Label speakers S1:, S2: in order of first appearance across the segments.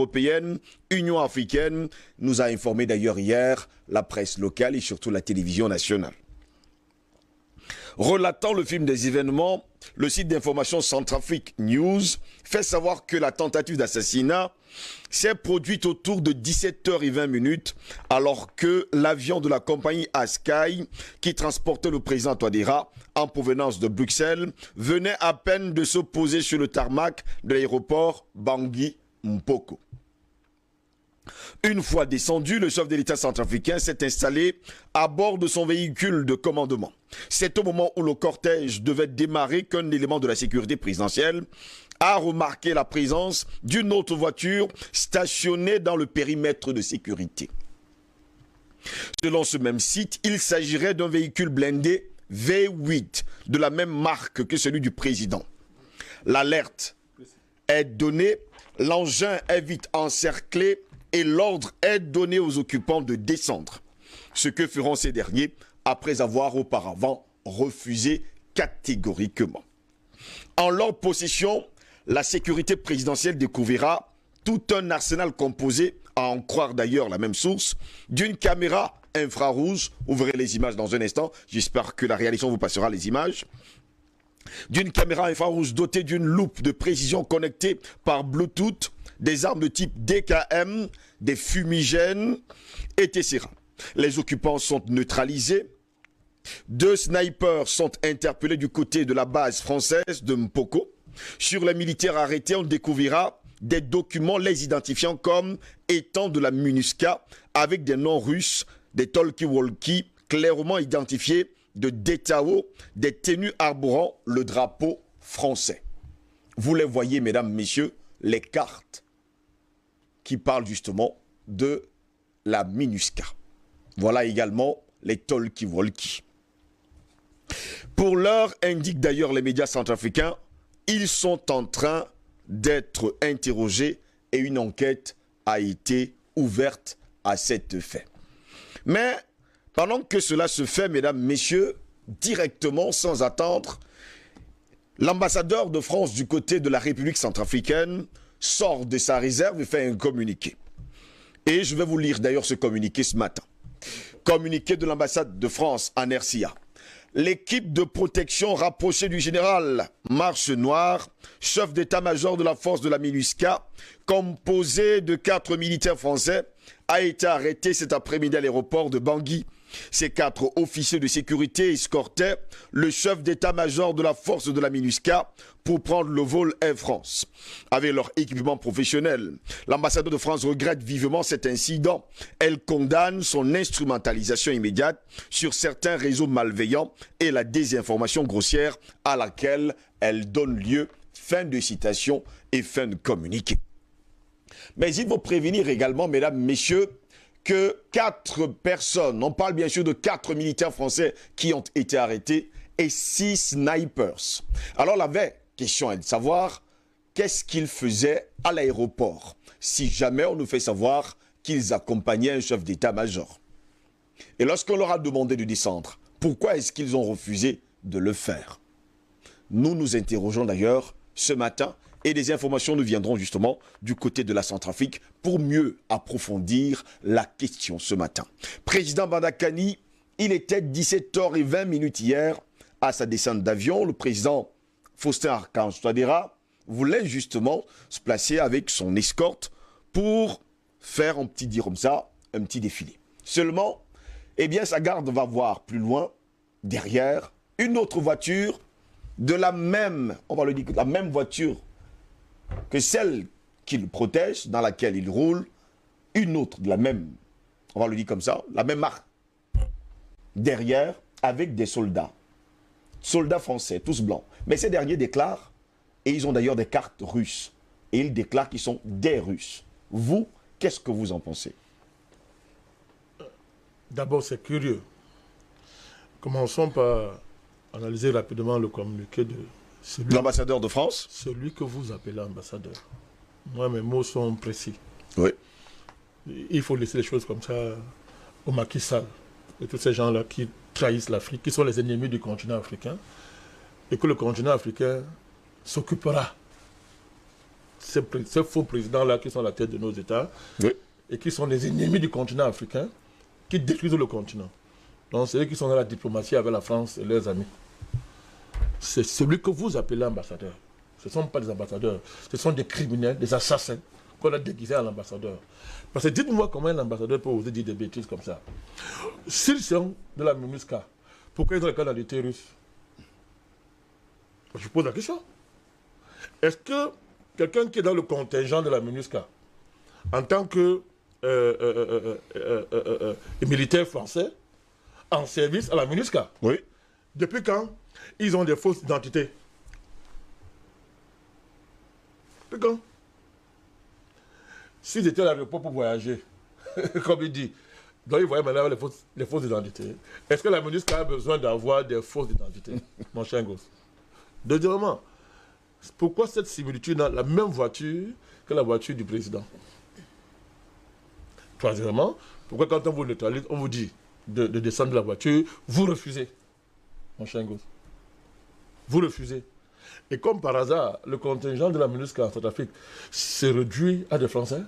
S1: européenne, Union africaine, nous a informé d'ailleurs hier la presse locale et surtout la télévision nationale. Relatant le film des événements, le site d'information Centrafrique News fait savoir que la tentative d'assassinat s'est produite autour de 17h20 alors que l'avion de la compagnie Askai qui transportait le président Touadéra en provenance de Bruxelles venait à peine de se poser sur le tarmac de l'aéroport Bangui Mpoko. Une fois descendu, le chef de l'État centrafricain s'est installé à bord de son véhicule de commandement. C'est au moment où le cortège devait démarrer qu'un élément de la sécurité présidentielle a remarqué la présence d'une autre voiture stationnée dans le périmètre de sécurité. Selon ce même site, il s'agirait d'un véhicule blindé V8 de la même marque que celui du président. L'alerte est donnée, l'engin est vite encerclé et l'ordre est donné aux occupants de descendre. Ce que feront ces derniers après avoir auparavant refusé catégoriquement. En leur possession, la sécurité présidentielle découvrira tout un arsenal composé, à en croire d'ailleurs la même source, d'une caméra infrarouge, vous verrez les images dans un instant, j'espère que la réalisation vous passera les images, d'une caméra infrarouge dotée d'une loupe de précision connectée par Bluetooth, des armes de type DKM, des fumigènes, etc. Les occupants sont neutralisés. 2 snipers sont interpellés du côté de la base française de Mpoko. Sur les militaires arrêtés, on découvrira des documents les identifiant comme étant de la MINUSCA avec des noms russes, des talkie-walkie clairement identifiés de DETAO, des tenues arborant le drapeau français. Vous les voyez, mesdames, messieurs, les cartes qui parlent justement de la MINUSCA. Voilà également les talkie-walkie. Pour l'heure, indiquent d'ailleurs les médias centrafricains, ils sont en train d'être interrogés et une enquête a été ouverte à cet fait. Mais pendant que cela se fait, mesdames, messieurs, directement, sans attendre, l'ambassadeur de France du côté de la République centrafricaine sort de sa réserve et fait un communiqué. Et je vais vous lire d'ailleurs ce communiqué ce matin. Communiqué de l'ambassade de France en RCA. L'équipe de protection rapprochée du général Marche Noir, chef d'état-major de la force de la MINUSCA, composée de 4 militaires français, a été arrêtée cet après-midi à l'aéroport de Bangui. Ces 4 officiers de sécurité escortaient le chef d'état-major de la force de la MINUSCA pour prendre le vol Air France. Avec leur équipement professionnel, l'ambassadeur de France regrette vivement cet incident. Elle condamne son instrumentalisation immédiate sur certains réseaux malveillants et la désinformation grossière à laquelle elle donne lieu. Fin de citation et fin de communiqué. Mais il faut prévenir également, mesdames, messieurs, que 4 personnes, on parle bien sûr de 4 militaires français qui ont été arrêtés et 6 snipers. Alors la vraie question est de savoir qu'est-ce qu'ils faisaient à l'aéroport, si jamais on nous fait savoir qu'ils accompagnaient un chef d'état-major. Et lorsqu'on leur a demandé de descendre, pourquoi est-ce qu'ils ont refusé de le faire? Nous nous interrogeons d'ailleurs ce matin et des informations nous viendront justement du côté de la Centrafrique pour mieux approfondir la question ce matin. Président Bandakani, il était 17h20 hier à sa descente d'avion. Le président Faustin Archange Touadéra voulait justement se placer avec son escorte pour faire, on peut dire comme ça, un petit défilé. Seulement, eh bien, sa garde va voir plus loin, derrière, une autre voiture de la même, on va le dire, la même voiture que celle qui le protège, dans laquelle il roule, une autre de la même, on va le dire comme ça, la même marque, derrière, avec des soldats français, tous blancs. Mais ces derniers déclarent, et ils ont d'ailleurs des cartes russes, et ils déclarent qu'ils sont des Russes. Vous, qu'est-ce que vous en pensez?
S2: D'abord, c'est curieux. Commençons par analyser rapidement le communiqué de
S1: l'ambassadeur de France.
S2: Celui que vous appelez ambassadeur. Moi, mes mots sont précis.
S1: Oui.
S2: Il faut laisser les choses comme ça au Macky Sall et tous ces gens-là qui trahissent l'Afrique, qui sont les ennemis du continent africain, et que le continent africain s'occupera ces faux présidents-là qui sont à la tête de nos États,
S1: Oui.
S2: et qui sont les ennemis du continent africain, qui détruisent le continent. Donc c'est eux qui sont dans la diplomatie avec la France et leurs amis. C'est celui que vous appelez ambassadeur. Ce ne sont pas des ambassadeurs, ce sont des criminels, des assassins qu'on a déguisés en ambassadeur. Parce que dites-moi comment un ambassadeur peut oser dire des bêtises comme ça. S'ils sont de la MINUSCA, pourquoi ils ont la canalité russe? Je pose la question. Est-ce que quelqu'un qui est dans le contingent de la MINUSCA, en tant que militaire français, en service à la MINUSCA,
S1: Oui.
S2: depuis quand ils ont des fausses identités? Depuis quand? S'ils étaient à l'aéroport pour voyager, comme il dit, donc ils voyaient maintenant les fausses identités. Est-ce que la MINUSCA a besoin d'avoir des fausses identités, mon cher gosse? Deuxièmement, pourquoi cette similitude dans la même voiture que la voiture du président? Troisièmement, pourquoi quand on vous neutralise, on vous dit de descendre de la voiture, vous refusez, mon cher gosse? Vous refusez. Et comme par hasard, le contingent de la MINUSCA en Centrafrique s'est réduit à des Français.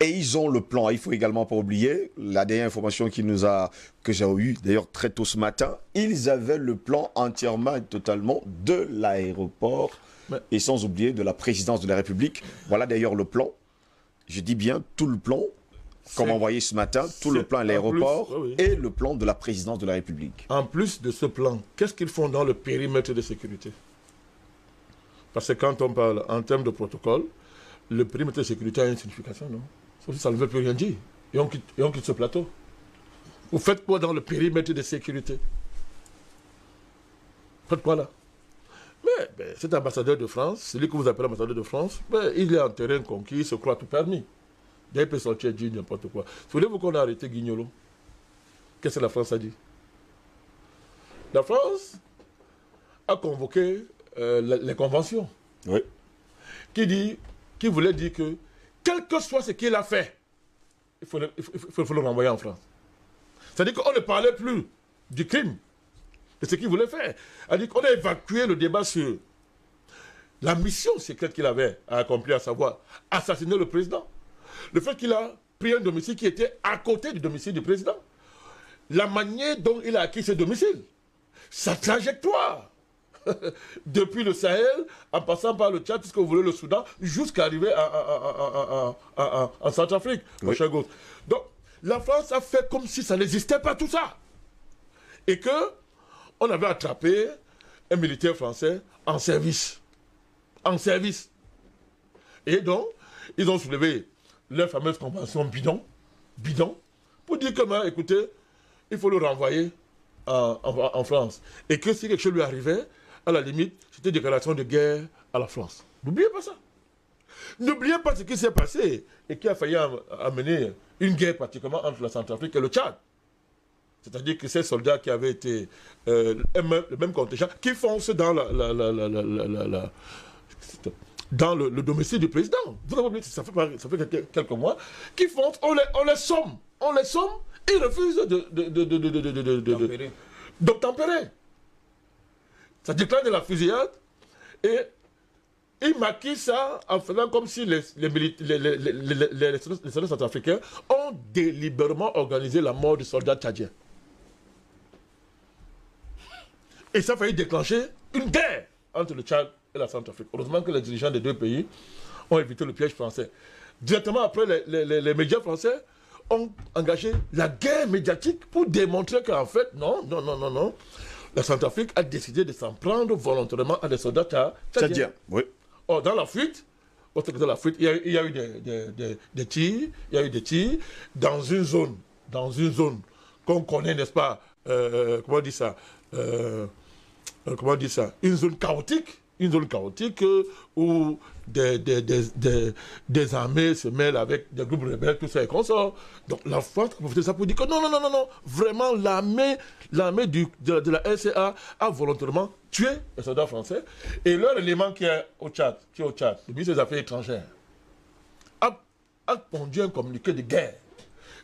S1: Et ils ont le plan. Il faut également pas oublier la dernière information que j'ai eue d'ailleurs très tôt ce matin. Ils avaient le plan entièrement et totalement de l'aéroport et sans oublier de la présidence de la République. Voilà d'ailleurs le plan. Je dis bien tout le plan, comme envoyé ce matin, tout le plan à l'aéroport et le plan de la présidence de la République.
S2: En plus de ce plan, qu'est-ce qu'ils font dans le périmètre de sécurité? Parce que quand on parle en termes de protocole, le périmètre de sécurité a une signification, non? Ça ne veut plus rien dire. Et on quitte ce plateau. Vous faites quoi dans le périmètre de sécurité? Faites quoi là? Mais cet ambassadeur de France, celui que vous appelez ambassadeur de France, il est en terrain conquis, il se croit tout permis. Il peut sortir et dire n'importe quoi. Souvenez-vous qu'on a arrêté Guignolo. Qu'est-ce que la France a dit? La France a convoqué les conventions.
S1: Oui.
S2: Qui voulait dire que, quel que soit ce qu'il a fait, il faut le renvoyer en France. C'est-à-dire qu'on ne parlait plus du crime, de ce qu'il voulait faire. C'est-à-dire qu'on a évacué le débat sur la mission secrète qu'il avait à accomplir, à savoir assassiner le président. Le fait qu'il a pris un domicile qui était à côté du domicile du président. La manière dont il a acquis ce domicile. Sa trajectoire. Depuis le Sahel, en passant par le Tchad, puisque vous voulez le Soudan, jusqu'à arriver en Centrafrique, mon cher Gauss. Donc, la France a fait comme si ça n'existait pas tout ça. Et que on avait attrapé un militaire français en service. En service. Et donc, ils ont soulevé leur fameuse convention bidon, pour dire que, écoutez, il faut le renvoyer en France. Et que si quelque chose lui arrivait, à la limite, c'était une déclaration de guerre à la France. N'oubliez pas ça. N'oubliez pas ce qui s'est passé et qui a failli amener une guerre pratiquement entre la Centrafrique et le Tchad. C'est-à-dire que ces soldats qui avaient été le même contingent, qui foncent dans dans le domicile du président. Vous avez oublié, ça fait quelques mois, qui foncent, on les somme, ils refusent d'obtempérer. Ça déclenche de la fusillade et ils maquillent ça en faisant comme si les soldats centrafricains ont délibérément organisé la mort du soldat tchadien. Et ça a failli déclencher une guerre entre le Tchad et la Centrafrique. Heureusement que les dirigeants des deux pays ont évité le piège français. Directement après, les médias français ont engagé la guerre médiatique pour démontrer qu'en fait, non. La Centrafrique a décidé de s'en prendre volontairement à des soldats tchadiens.
S1: Oui.
S2: Or, dans la fuite, il y a eu des tirs, dans une zone qu'on connaît, n'est-ce pas, comment on dit ça, une zone chaotique où des armées se mêlent avec des groupes rebelles, tout ça et consorts. Donc la France a profité de ça pour dire que non, vraiment l'armée de la RCA a volontairement tué les soldats français. Et leur élément qui est au Tchad, le ministre des Affaires étrangères, a pondu un communiqué de guerre,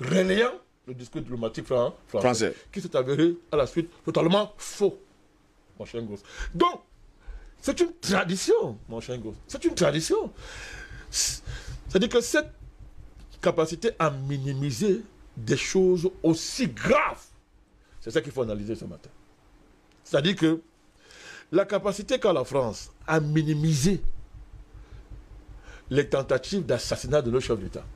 S2: relayant le discours diplomatique français, qui s'est avéré à la suite totalement faux, mon cher gosse. Donc, C'est une tradition, mon cher gosse. C'est une tradition. C'est-à-dire que cette capacité à minimiser des choses aussi graves, c'est ça qu'il faut analyser ce matin. C'est-à-dire que la capacité qu'a la France à minimiser les tentatives d'assassinat de nos chefs d'État,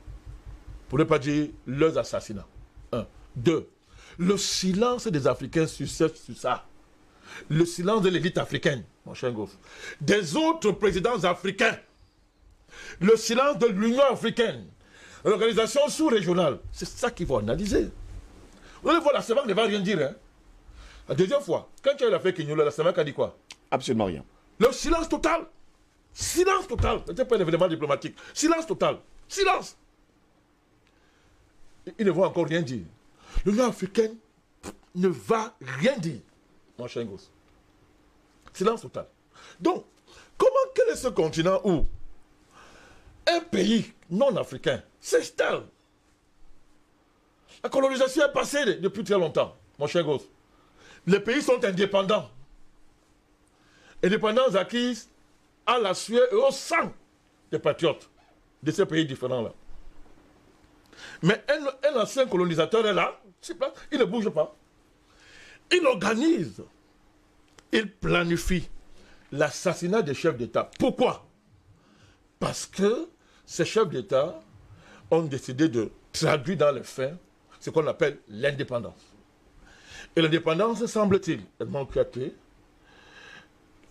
S2: pour ne pas dire leurs assassinats. 1. 2. Le silence des Africains sur ça. Le silence de l'élite africaine, mon cher Goff. Des autres présidents africains. Le silence de l'Union africaine. L'organisation sous-régionale. C'est ça qu'il faut analyser. Vous allez voir, la CEMAC ne va rien dire. Hein. La deuxième fois, quand il y a eu l'affaire Kignola, la CEMAC a dit quoi?
S1: Absolument rien.
S2: Le silence total. Silence total. Ce n'était pas un événement diplomatique. Silence total. Silence. Ils ne vont encore rien dire. L'Union africaine ne va rien dire, mon cher gosse. Silence total. Donc, quel est ce continent où un pays non africain s'installe? La colonisation est passée depuis très longtemps, mon cher gosse. Les pays sont indépendants. Indépendance acquise à la sueur et au sang des patriotes de ces pays différents-là. Mais un ancien colonisateur est là, il ne bouge pas. Il organise, il planifie l'assassinat des chefs d'État. Pourquoi? Parce que ces chefs d'État ont décidé de traduire dans les faits ce qu'on appelle l'indépendance. Et l'indépendance, semble-t-il, elle manque à clé.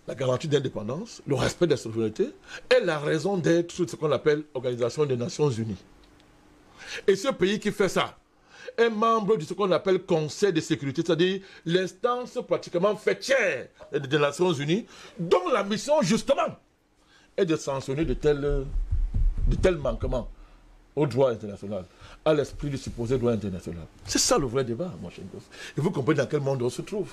S2: La garantie d'indépendance, le respect des souverainetés est la raison d'être de ce qu'on appelle l'Organisation des Nations Unies. Et ce pays qui fait ça est membre de ce qu'on appelle Conseil de sécurité, c'est-à-dire l'instance pratiquement fêtière des Nations Unies, dont la mission, justement, est de sanctionner de tels manquements au droit international, à l'esprit du supposé droit international. C'est ça le vrai débat, mon cher gosse. Et vous comprenez dans quel monde on se trouve.